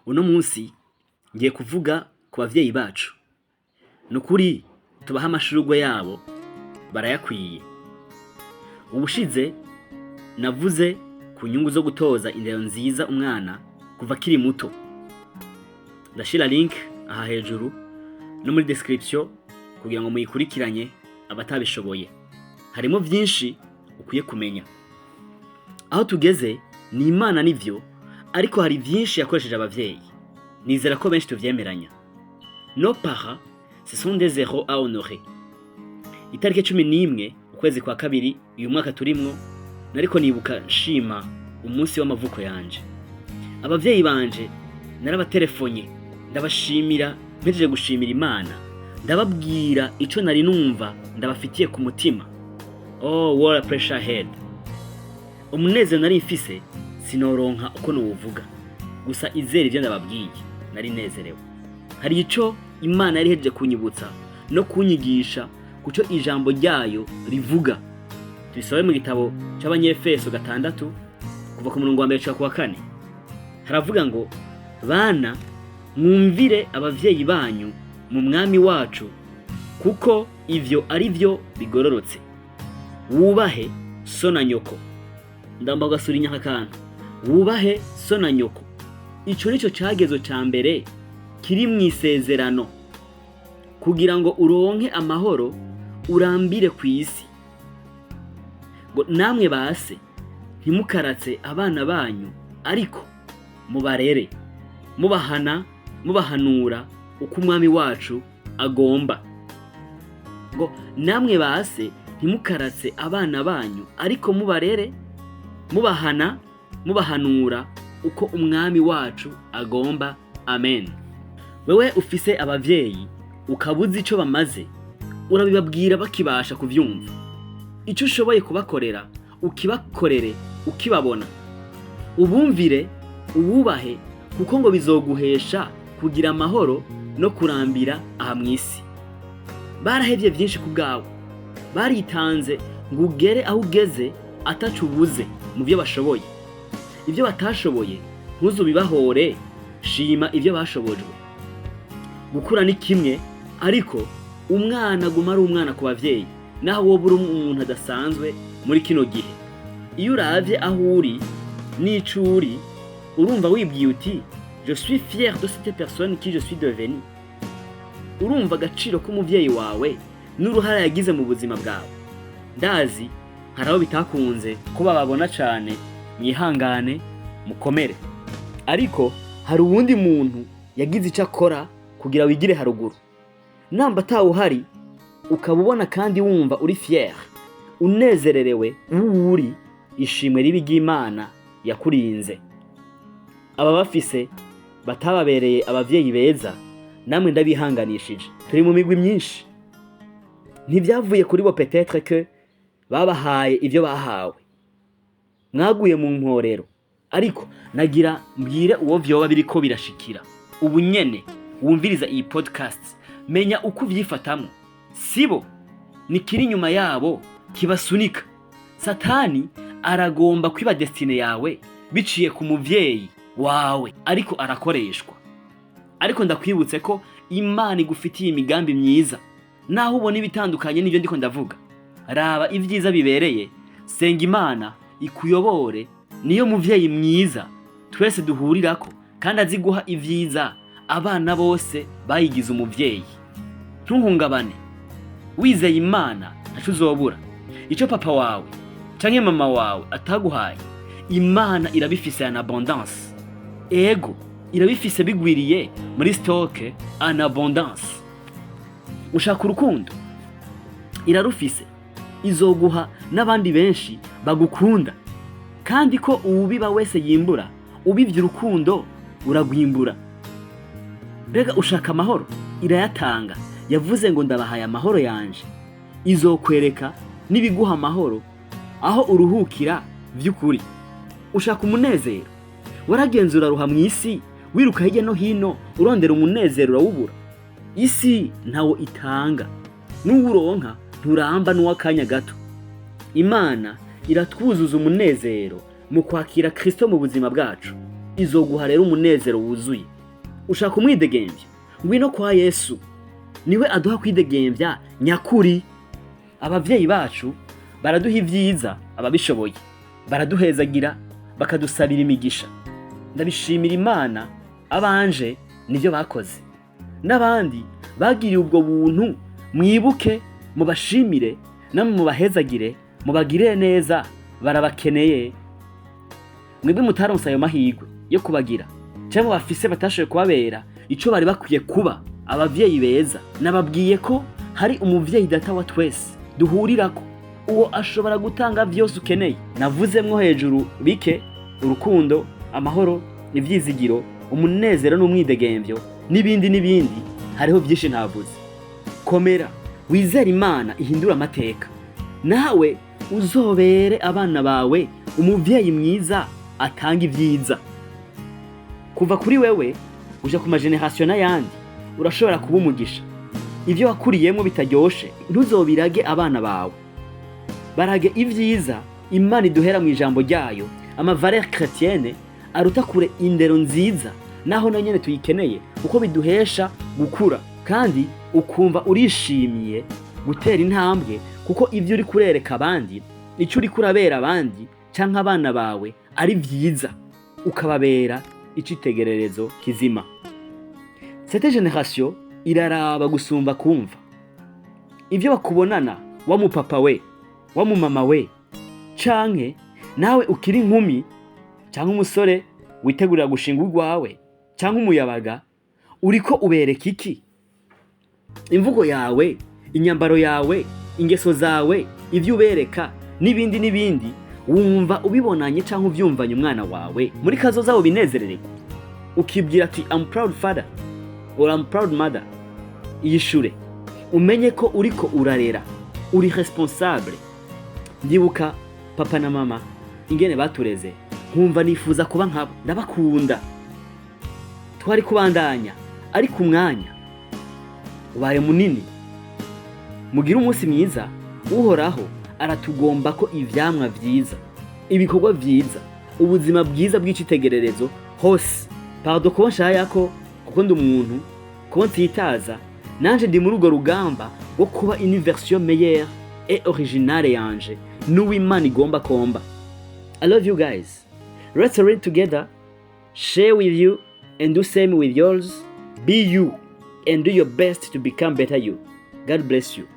Uno munsi ngiye kuvuga ku bavyeyi bacu. Nukuri tubahe amashurwe yabo barakwiye. Ubushize navuze ku nyungu zo gutoza indero nziza umwana kuva kiri muto. Ndashira link aha hejuru no muri description kugira ngo muyikurikiranye abatabishoboye. Harimo vyinshi ukwiye kumenya. Aho tugeze ni Imana nivyo, ariko hari vyinshi yakoresheje abavyeyi. Nizera ko benshi tuvyemeranya. Nos parents, ce sont des héros à honorer. Itariki 11 ukwezi kwa kabiri uyu mwaka turimwo, nariko nibuka nshima umunsi w'amavuko yanje. Abavyeyi banje narabatelefone ndabashimira, mpejeje gushimira Imana, ndababwira ico nari numva ndabafitiye ku mutima. Oh, what a pressure head. Umunezero nari mfise sinoronka uko nuvuga. Gusa izere ivyo ndababwiye, nari nezerewe. Hari ico Imana yari hejeje kunyibutsa no kunyigisha kuco ijambo ryayo rivuga. Tubisobe mu gitabo c'Abanyefeso 6 kuva ku murongo wa 1 kuwa 4. Haravuga ngo, Bana, mwumvire abavyeyi banyu mu Mwami wacu, kuko ivyo ari vyo bigororotse. Wubahe so na nyoko. Ndamba gasura inyaka kantu. Wubahe so na nyoko. Ico nico cagezo ca mbere kiri mwisezerano kugira ngo uronke amahoro urambire kwisi. Ngo namwe base ntimukaratse abana banyu, ariko mubarere, mubahanura uko Umwami wacu agomba. Ngo namwe base ntimukaratse abana banyu, ariko mubarere, mubahanura uko Umwami wacu agomba. Amen. Wewe ufise abavyeyi ukabuza ico bamaze, urabibabwira bakibasha kuvyumva. Ico ushoboye kubakorera ukibakorere ukibabona. Ubumvire, uwubahe, kuko ngo bizoguhesha kugira amahoro no kurambira aha mwisi. Barahevye vyinshi ku bwawe, baritanze ngo ugere aho ugeze atacu ubuze mu byo bashoboye. Ivyo batashoboye ntuzubibahore, shima ivyo bashobojwe. Gukura ni kimwe, ariko umwana guma ari umwana ku bavyeyi, naho wowe uri umuntu adasanzwe muri kino gihe. Iyo uravye aho uri n'ico uri, urumva wibwiye uti je suis fier de cette personne qui je suis devenu. Urumva agaciro k'umuvyeyi wawe n'uruhara yagize mu buzima bwawe. Ndazi hari aho bitakunze kuba babona cane, mwihangane mukomere. Ariko hari uwundi muntu yagize ico akora kugira wigire haruguru. Namba atawuhari ukabubona kandi wumva uri fier, unezererewe uri, ishimwe ribi ry'Imana yakurinze. Aba bafise batababereye abavyeyi beza, namwe ndabihanganishije. Turi mu migwi myinshi. Ntivyavuye kuri bo peut-être que babahaye ivyo bahawe, mwaguye mu nkorero. Ariko nagira mbwire uwo vyoba biriko birashikira ubu nyene wumviriza iyi podcast, menya uko uvyifatamwo. Sibo ni kiri inyuma yabo kibasunika. Satani aragomba kwiba destine yawe biciye ku muvyeyi wawe, ariko arakoreshwa. Ariko ndakwibutse ko Imana igufitiye imigambi myiza, naho ubona ibitandukanye n'ivyo ndiko ndavuga. Raba ivyiza bibereye, senga Imana ikuyobore. Niyo muvyeyi mwiza twese duhurirako, kandi azi guha ivyiza abana bose bayigize umuvyeyi. Ntuhungabane, wizeye Imana ntaco uzobura. Ico papa wawe canke mama wawe ataguhaye, Imana irabifise en abondance. Ego, irabifise bigwiriye muri stock en abondance. Ushaka urukundo, irarufise, izoguha n'abandi benshi bagukunda. Kandi ko ubiba wese yimbura, ubivye urukundo uragwimbura. Bega ushaka amahoro, irayatanga. Yavuze ngo ndabahaye amahoro yanje. Izokwereka nibiguha amahoro aho uruhukira vy'ukuri. Ushaka umunezero, waragenzura ruha mwisi, wiruka hirya no hino urondera umunezero urawubura. Isi ntawo itanga, n'uwuronka nturamba n'uwakanya gato. Imana iratwuzuza umunezero mu kwakira Kristo mu buzima bwacu. Izoguha rero umunezero wuzuye. ushaka umwidegemvya, ngwino kwa Yesu, niwe aduha kwidegemvya nyakuri. Abavyeyi bacu baraduha ivyiza, ababishoboye baraduhezagira, bakadusabira imigisha. Ndabishimira Imana, abanje nivyo bakoze, n'abandi bagiriye ubwo buntu. Mwibuke, mubashimire, namwe mubahezagire, mubagirire neza, barabakeneye. Mwebwe mutaronse ayo mahirwe yo kubagira, cyangwa bafise batashoboye kubabera ico bari bakwiye kuba abavyeyi beza, nababwiye ko hari umuvyeyi data wa twese duhurirako, uwo ashobora gutanga vyose ukeneye. Navuzemwo hejuru bike: urukundo, amahoro, ivyizigiro, umunezero n'umwidegemvyo, n'ibindi n'ibindi. Hariho vyinshi ntavuze. Komera, wizere Imana ihindura amateka, nawe uzobere abana bawe umuvyeyi mwiza atanga ivyiza. Kuva kuri wewe uja ku mageneration n'ayandi, urashobora kuba umugisha. Ivyo wakuriyemwo bitaryoshe ntuzobirage abana bawe. Barage ivyiza Imana iduhera mu ijambo ryayo. Amavaleur chrétienne aruta kure indero nziza, naho na nyene tuyikeneye kuko biduhesha gukura, kandi ukumva urishimiye gutera intambwe, kuko ivyo uri kurereka abandi, ico uri kurabera abandi canke abana bawe ari vyiza, ukababera icitegererezo kizima. Cette génération iraraba gusumba kumva. Ivyo bakubonana wa mupapa we, wa mumama we, canke nawe ukiri inkumi canke umusore witegurira gushinga urwawe canke umuyabaga, uriko ubereka iki? Imvugo yawe, inyambaro yawe, ingeso zawe, ivyo ubereka n'ibindi n'ibindi, wumva ubibonanye canke uvyumvanye umwana wawe muri kazoza zabo binezerere, ukibwira ati I'm proud father or I'm proud mother. Yishure, umenye ko uriko urarera, uri responsable. Ndibuka papa na mama ingene batureze, nkumva nifuza kuba nkabo, ndabakunda. Twari kubandanya, ariko umwanya ubaye munini. Mugira umunsi mwiza. Uhoraho aratugomba ko ivyamwa vyiza, ibikorwa vyiza, ubuzima bwiza bw'icitegererezo hose. Pardon ko nshayako, kuko ndi umuntu, ko ntitaza, nanje ndi muri urwo rugamba rwo kuba une version meilleure et originale yanje, n'uw'Imana igomba komba. I love you guys. Let's read together, share with you, and do same with yours. Be you and do your best to become better you. God bless you.